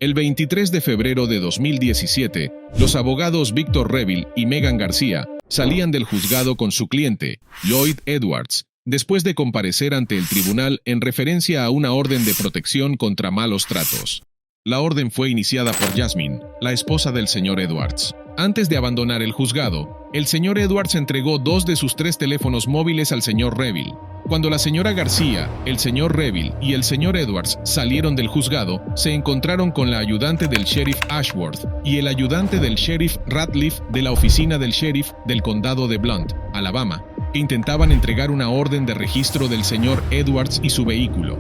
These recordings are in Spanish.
El 23 de febrero de 2017, los abogados Victor Reville y Megan García salían del juzgado con su cliente, Lloyd Edwards, después de comparecer ante el tribunal en referencia a una orden de protección contra malos tratos. La orden fue iniciada por Jasmine, la esposa del señor Edwards. Antes de abandonar el juzgado, el señor Edwards entregó 2 de sus 3 teléfonos móviles al señor Reville. Cuando la señora García, el señor Reville y el señor Edwards salieron del juzgado, se encontraron con la ayudante del sheriff Ashworth y el ayudante del sheriff Ratliff de la oficina del sheriff del condado de Blount, Alabama, que intentaban entregar una orden de registro del señor Edwards y su vehículo.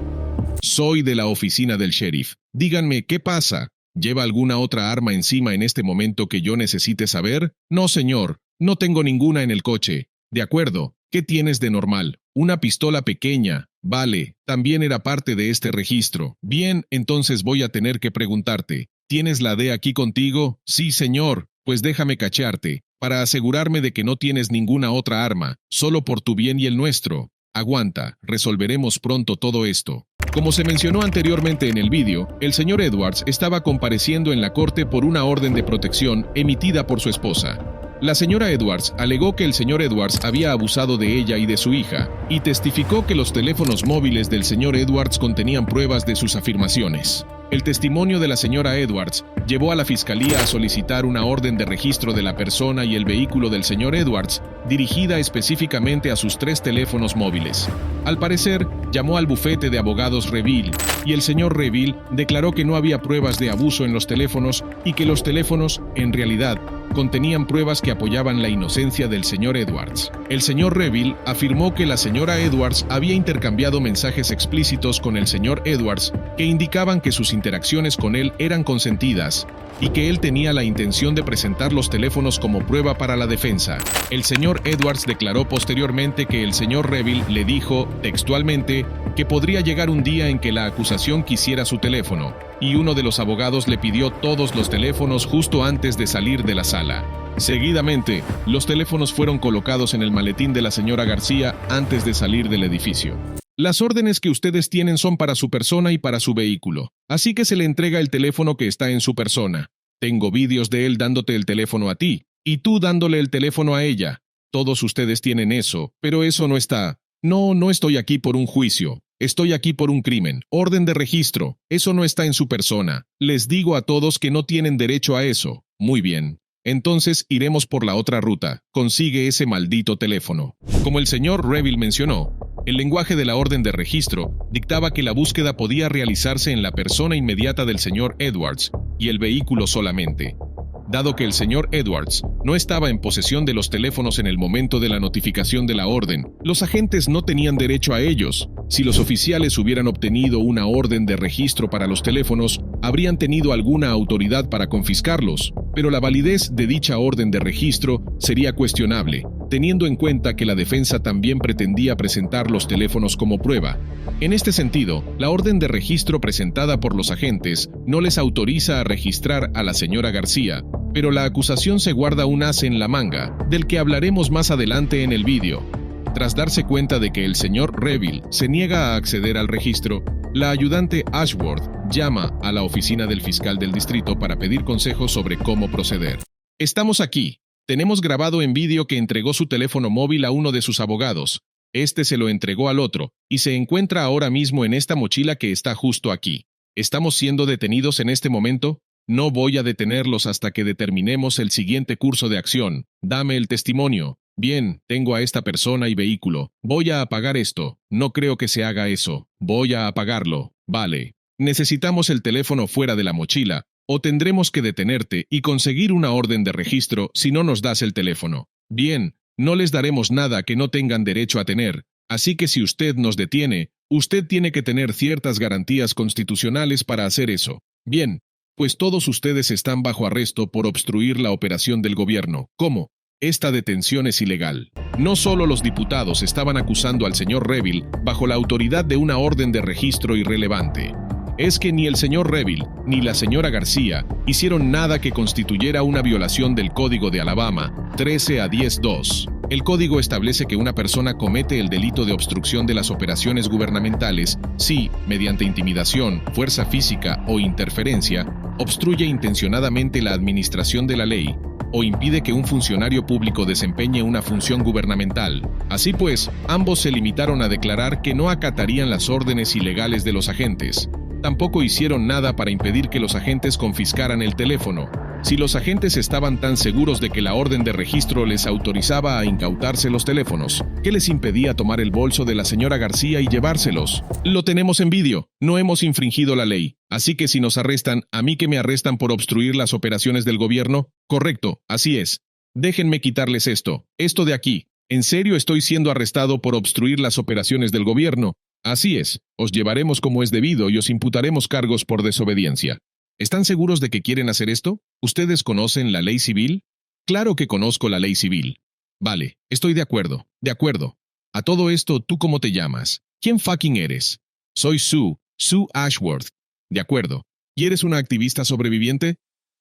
Soy de la oficina del sheriff. Díganme, ¿qué pasa? ¿Lleva alguna otra arma encima en este momento que yo necesite saber? No, señor, no tengo ninguna en el coche. De acuerdo. ¿Qué tienes de normal? Una pistola pequeña. Vale, también era parte de este registro. Bien, entonces voy a tener que preguntarte. ¿Tienes la D aquí contigo? Sí, señor. Pues déjame cachearte, para asegurarme de que no tienes ninguna otra arma, solo por tu bien y el nuestro. Aguanta, resolveremos pronto todo esto. Como se mencionó anteriormente en el vídeo, el señor Edwards estaba compareciendo en la corte por una orden de protección emitida por su esposa. La señora Edwards alegó que el señor Edwards había abusado de ella y de su hija, y testificó que los teléfonos móviles del señor Edwards contenían pruebas de sus afirmaciones. El testimonio de la señora Edwards llevó a la fiscalía a solicitar una orden de registro de la persona y el vehículo del señor Edwards, dirigida específicamente a sus 3 teléfonos móviles. Al parecer, llamó al bufete de abogados Reville, y el señor Reville declaró que no había pruebas de abuso en los teléfonos y que los teléfonos, en realidad, contenían pruebas que apoyaban la inocencia del señor Edwards. El señor Reville afirmó que la señora Edwards había intercambiado mensajes explícitos con el señor Edwards que indicaban que sus interacciones con él eran consentidas y que él tenía la intención de presentar los teléfonos como prueba para la defensa. El señor Edwards declaró posteriormente que el señor Reville le dijo, textualmente, que podría llegar un día en que la acusación quisiera su teléfono, y uno de los abogados le pidió todos los teléfonos justo antes de salir de la sala. Seguidamente, los teléfonos fueron colocados en el maletín de la señora García antes de salir del edificio. Las órdenes que ustedes tienen son para su persona y para su vehículo, así que se le entrega el teléfono que está en su persona. Tengo vídeos de él dándote el teléfono a ti, y tú dándole el teléfono a ella. Todos ustedes tienen eso, pero eso no está. No estoy aquí por un juicio. Estoy aquí por un crimen. Orden de registro. Eso no está en su persona. Les digo a todos que no tienen derecho a eso. Muy bien. Entonces iremos por la otra ruta. Consigue ese maldito teléfono. Como el señor Reville mencionó, el lenguaje de la orden de registro dictaba que la búsqueda podía realizarse en la persona inmediata del señor Edwards y el vehículo solamente. Dado que el señor Edwards no estaba en posesión de los teléfonos en el momento de la notificación de la orden, los agentes no tenían derecho a ellos. Si los oficiales hubieran obtenido una orden de registro para los teléfonos, habrían tenido alguna autoridad para confiscarlos, pero la validez de dicha orden de registro sería cuestionable, teniendo en cuenta que la defensa también pretendía presentar los teléfonos como prueba. En este sentido, la orden de registro presentada por los agentes no les autoriza a registrar a la señora García, pero la acusación se guarda un as en la manga, del que hablaremos más adelante en el vídeo. Tras darse cuenta de que el señor Reville se niega a acceder al registro, la ayudante Ashworth llama a la oficina del fiscal del distrito para pedir consejos sobre cómo proceder. Estamos aquí. Tenemos grabado en vídeo que entregó su teléfono móvil a uno de sus abogados. Este se lo entregó al otro, y se encuentra ahora mismo en esta mochila que está justo aquí. ¿Estamos siendo detenidos en este momento? No voy a detenerlos hasta que determinemos el siguiente curso de acción. Dame el testimonio. Bien, tengo a esta persona y vehículo. Voy a apagar esto. No creo que se haga eso. Voy a apagarlo. Vale. Necesitamos el teléfono fuera de la mochila, o tendremos que detenerte y conseguir una orden de registro si no nos das el teléfono. Bien, no les daremos nada que no tengan derecho a tener, así que si usted nos detiene, usted tiene que tener ciertas garantías constitucionales para hacer eso. Bien, pues todos ustedes están bajo arresto por obstruir la operación del gobierno. ¿Cómo? Esta detención es ilegal. No solo los diputados estaban acusando al señor Reville bajo la autoridad de una orden de registro irrelevante. Es que ni el señor Reville ni la señora García hicieron nada que constituyera una violación del Código de Alabama 13 a 10.2. El código establece que una persona comete el delito de obstrucción de las operaciones gubernamentales si, mediante intimidación, fuerza física o interferencia, obstruye intencionadamente la administración de la ley o impide que un funcionario público desempeñe una función gubernamental. Así pues, ambos se limitaron a declarar que no acatarían las órdenes ilegales de los agentes. Tampoco hicieron nada para impedir que los agentes confiscaran el teléfono. Si los agentes estaban tan seguros de que la orden de registro les autorizaba a incautarse los teléfonos, ¿qué les impedía tomar el bolso de la señora García y llevárselos? Lo tenemos en vídeo, no hemos infringido la ley. Así que si nos arrestan, ¿a mí que me arrestan por obstruir las operaciones del gobierno? Correcto, así es. Déjenme quitarles esto de aquí. ¿En serio estoy siendo arrestado por obstruir las operaciones del gobierno? Así es, os llevaremos como es debido y os imputaremos cargos por desobediencia. ¿Están seguros de que quieren hacer esto? ¿Ustedes conocen la ley civil? Claro que conozco la ley civil. Vale, estoy de acuerdo, de acuerdo. A todo esto, ¿tú cómo te llamas? ¿Quién fucking eres? Soy Sue Ashworth. De acuerdo. ¿Y eres una activista sobreviviente?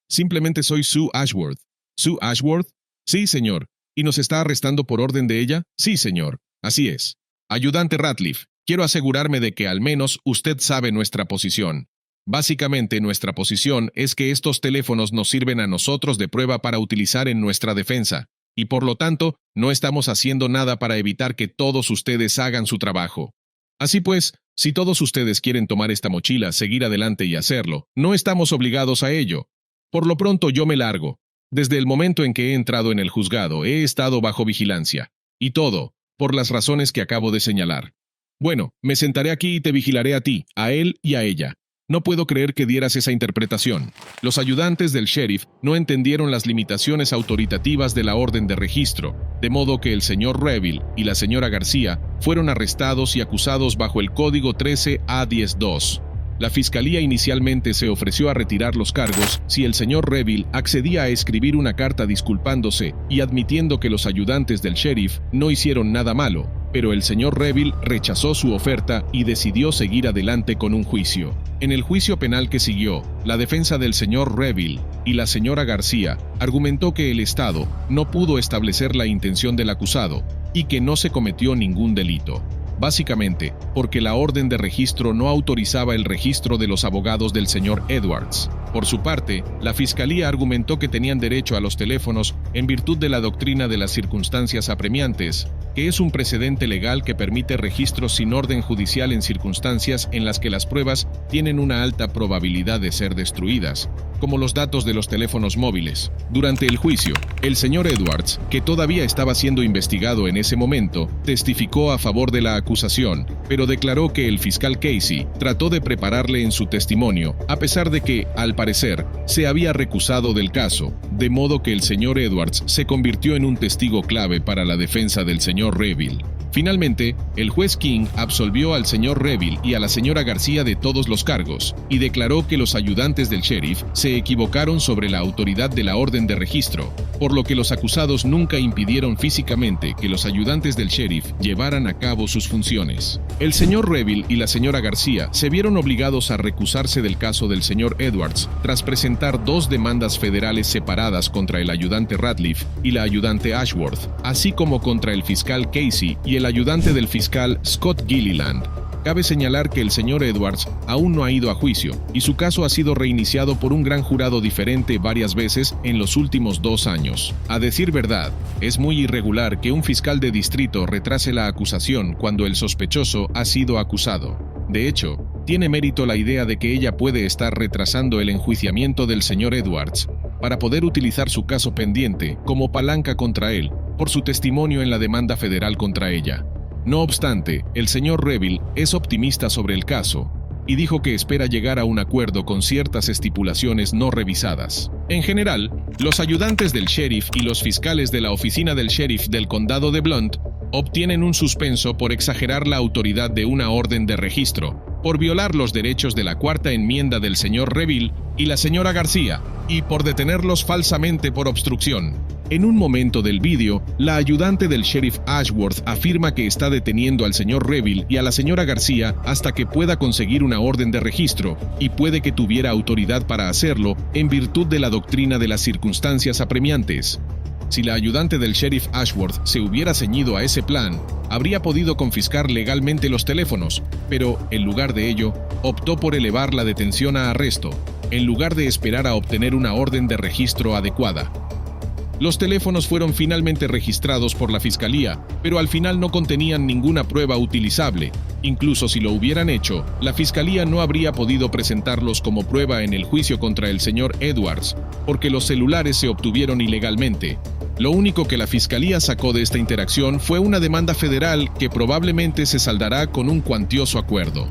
Simplemente soy Sue Ashworth. ¿Sue Ashworth? Sí, señor. ¿Y nos está arrestando por orden de ella? Sí, señor. Así es. Ayudante Ratliff, quiero asegurarme de que al menos usted sabe nuestra posición. Básicamente, nuestra posición es que estos teléfonos nos sirven a nosotros de prueba para utilizar en nuestra defensa, y por lo tanto, no estamos haciendo nada para evitar que todos ustedes hagan su trabajo. Así pues, si todos ustedes quieren tomar esta mochila, seguir adelante y hacerlo, no estamos obligados a ello. Por lo pronto yo me largo. Desde el momento en que he entrado en el juzgado, he estado bajo vigilancia. Y todo, por las razones que acabo de señalar. Bueno, me sentaré aquí y te vigilaré a ti, a él y a ella. No puedo creer que dieras esa interpretación. Los ayudantes del sheriff no entendieron las limitaciones autoritativas de la orden de registro, de modo que el señor Reville y la señora García fueron arrestados y acusados bajo el Código 13A-10-2. La fiscalía inicialmente se ofreció a retirar los cargos si el señor Reville accedía a escribir una carta disculpándose y admitiendo que los ayudantes del sheriff no hicieron nada malo, pero el señor Reville rechazó su oferta y decidió seguir adelante con un juicio. En el juicio penal que siguió, la defensa del señor Reville y la señora García argumentó que el Estado no pudo establecer la intención del acusado y que no se cometió ningún delito. Básicamente, porque la orden de registro no autorizaba el registro de los abogados del señor Edwards. Por su parte, la fiscalía argumentó que tenían derecho a los teléfonos en virtud de la doctrina de las circunstancias apremiantes, que es un precedente legal que permite registros sin orden judicial en circunstancias en las que las pruebas tienen una alta probabilidad de ser destruidas, como los datos de los teléfonos móviles. Durante el juicio, el señor Edwards, que todavía estaba siendo investigado en ese momento, testificó a favor de la acusación, pero declaró que el fiscal Casey trató de prepararle en su testimonio, a pesar de que, al parecer, se había recusado del caso, de modo que el señor Edwards se convirtió en un testigo clave para la defensa del señor Reville. Finalmente, el juez King absolvió al señor Reville y a la señora García de todos los cargos, y declaró que los ayudantes del sheriff se equivocaron sobre la autoridad de la orden de registro, por lo que los acusados nunca impidieron físicamente que los ayudantes del sheriff llevaran a cabo sus funciones. El señor Reville y la señora García se vieron obligados a recusarse del caso del señor Edwards tras presentar 2 demandas federales separadas contra el ayudante Ratliff y la ayudante Ashworth, así como contra el fiscal Casey y el ayudante del fiscal Scott Gilliland. Cabe señalar que el señor Edwards aún no ha ido a juicio, y su caso ha sido reiniciado por un gran jurado diferente varias veces en los últimos 2 años. A decir verdad, es muy irregular que un fiscal de distrito retrase la acusación cuando el sospechoso ha sido acusado. De hecho, tiene mérito la idea de que ella puede estar retrasando el enjuiciamiento del señor Edwards para poder utilizar su caso pendiente como palanca contra él por su testimonio en la demanda federal contra ella. No obstante, el señor Reville es optimista sobre el caso y dijo que espera llegar a un acuerdo con ciertas estipulaciones no revisadas. En general, los ayudantes del sheriff y los fiscales de la oficina del sheriff del condado de Blount obtienen un suspenso por exagerar la autoridad de una orden de registro, por violar los derechos de la cuarta enmienda del señor Reville y la señora García, y por detenerlos falsamente por obstrucción. En un momento del vídeo, la ayudante del sheriff Ashworth afirma que está deteniendo al señor Reville y a la señora García hasta que pueda conseguir una orden de registro, y puede que tuviera autoridad para hacerlo en virtud de la doctrina de las circunstancias apremiantes. Si la ayudante del sheriff Ashworth se hubiera ceñido a ese plan, habría podido confiscar legalmente los teléfonos, pero, en lugar de ello, optó por elevar la detención a arresto, en lugar de esperar a obtener una orden de registro adecuada. Los teléfonos fueron finalmente registrados por la fiscalía, pero al final no contenían ninguna prueba utilizable. Incluso si lo hubieran hecho, la fiscalía no habría podido presentarlos como prueba en el juicio contra el señor Edwards, porque los celulares se obtuvieron ilegalmente. Lo único que la fiscalía sacó de esta interacción fue una demanda federal que probablemente se saldará con un cuantioso acuerdo.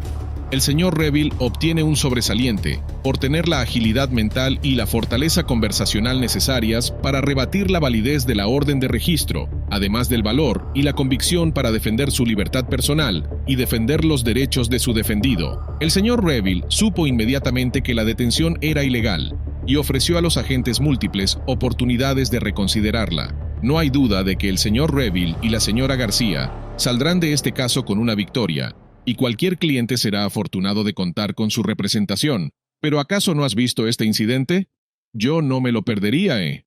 El señor Reville obtiene un sobresaliente por tener la agilidad mental y la fortaleza conversacional necesarias para rebatir la validez de la orden de registro, además del valor y la convicción para defender su libertad personal y defender los derechos de su defendido. El señor Reville supo inmediatamente que la detención era ilegal y ofreció a los agentes múltiples oportunidades de reconsiderarla. No hay duda de que el señor Reville y la señora García saldrán de este caso con una victoria, y cualquier cliente será afortunado de contar con su representación. ¿Pero acaso no has visto este incidente? Yo no me lo perdería,